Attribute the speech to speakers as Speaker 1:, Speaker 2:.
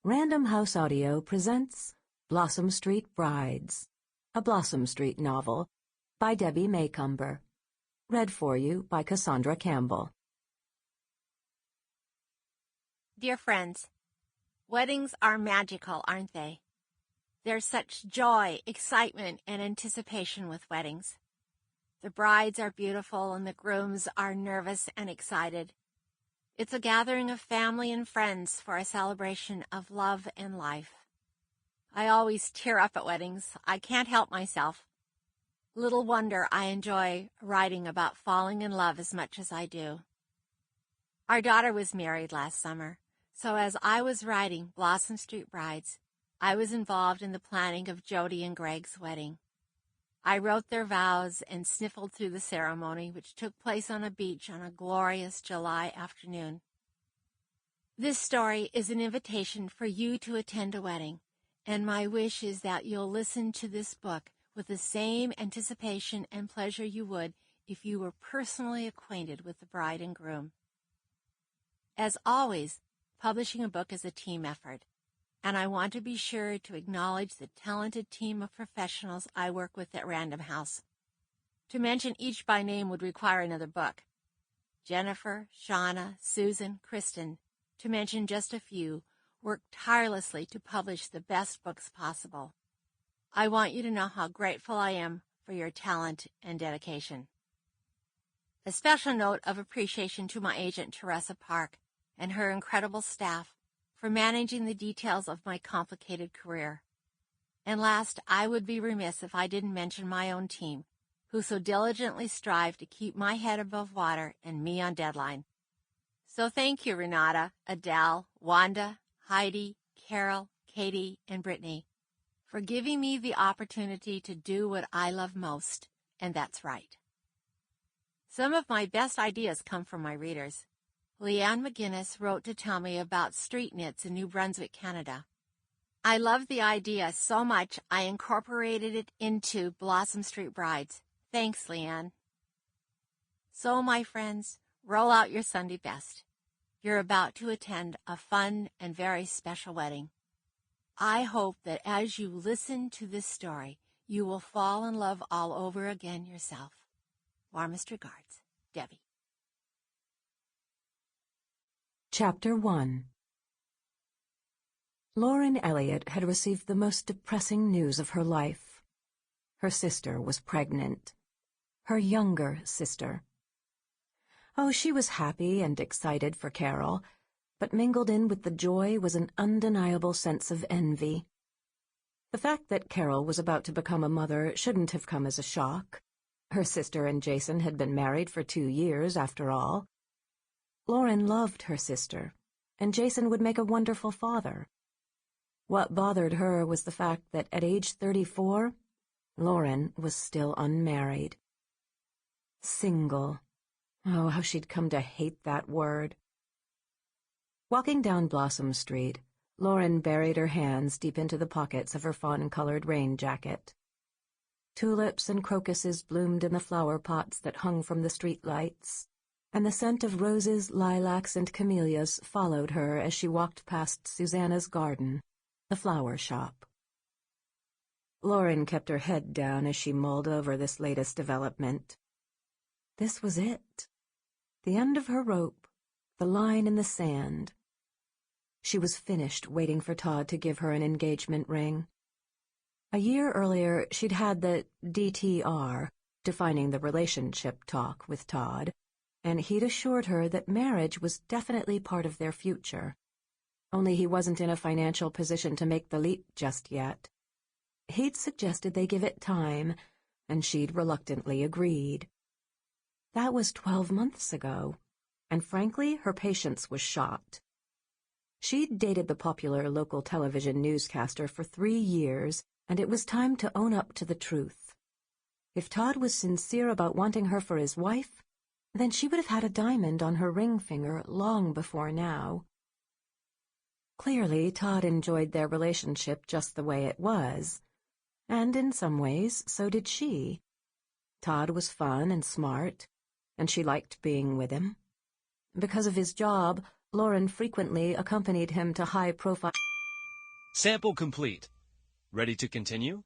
Speaker 1: Random House Audio presents Blossom Street Brides, a Blossom Street novel by Debbie Macomber. Read for you by Cassandra Campbell.
Speaker 2: Dear friends, weddings are magical, aren't they? There's such joy, excitement, and anticipation with weddings. The brides are beautiful and the grooms are nervous and excited. It's a gathering of family and friends for a celebration of love and life. I always tear up at weddings. I can't help myself. Little wonder I enjoy writing about falling in love as much as I do. Our daughter was married last summer, so as I was writing Blossom Street Brides, I was involved in the planning of Jody and Greg's wedding. I wrote their vows and sniffled through the ceremony, which took place on a beach on a glorious July afternoon. This story is an invitation for you to attend a wedding, and my wish is that you'll listen to this book with the same anticipation and pleasure you would if you were personally acquainted with the bride and groom. As always, publishing a book is a team effort, and I want to be sure to acknowledge the talented team of professionals I work with at Random House. To mention each by name would require another book. Jennifer, Shauna, Susan, Kristen, to mention just a few, work tirelessly to publish the best books possible. I want you to know how grateful I am for your talent and dedication. A special note of appreciation to my agent, Teresa Park, and her incredible staff for managing the details of my complicated career. And last, I would be remiss if I didn't mention my own team, who so diligently strive to keep my head above water and me on deadline. So thank you, Renata, Adele, Wanda, Heidi, Carol, Katie, and Brittany, for giving me the opportunity to do what I love most, and that's right. Some of my best ideas come from my readers. Leanne McGinnis wrote to tell me about street knits in New Brunswick, Canada. I loved the idea so much I incorporated it into Blossom Street Brides. Thanks, Leanne. So, my friends, roll out your Sunday best. You're about to attend a fun and very special wedding. I hope that as you listen to this story, you will fall in love all over again yourself. Warmest regards, Debbie.
Speaker 1: Chapter 1. Lauren Elliott had received the most depressing news of her life. Her sister was pregnant. Her younger sister. Oh, she was happy and excited for Carol, but mingled in with the joy was an undeniable sense of envy. The fact that Carol was about to become a mother shouldn't have come as a shock. Her sister and Jason had been married for 2 years, after all. Lauren loved her sister, and Jason would make a wonderful father. What bothered her was the fact that at age 34, Lauren was still unmarried. Single. Oh, how she'd come to hate that word. Walking down Blossom Street, Lauren buried her hands deep into the pockets of her fawn-colored rain jacket. Tulips and crocuses bloomed in the flower pots that hung from the street lights, and the scent of roses, lilacs, and camellias followed her as she walked past Susanna's garden, the flower shop. Lauren kept her head down as she mulled over this latest development. This was it. The end of her rope, the line in the sand. She was finished waiting for Todd to give her an engagement ring. A year earlier, she'd had the DTR, defining the relationship talk, with Todd, and he'd assured her that marriage was definitely part of their future. Only he wasn't in a financial position to make the leap just yet. He'd suggested they give it time, and she'd reluctantly agreed. That was 12 months ago, and frankly, her patience was shot. She'd dated the popular local television newscaster for 3 years, and it was time to own up to the truth. If Todd was sincere about wanting her for his wife, then she would have had a diamond on her ring finger long before now. Clearly, Todd enjoyed their relationship just the way it was, and in some ways, so did she. Todd was fun and smart, and she liked being with him. Because of his job, Lauren frequently accompanied him to high-profile
Speaker 3: Sample complete. Ready to continue?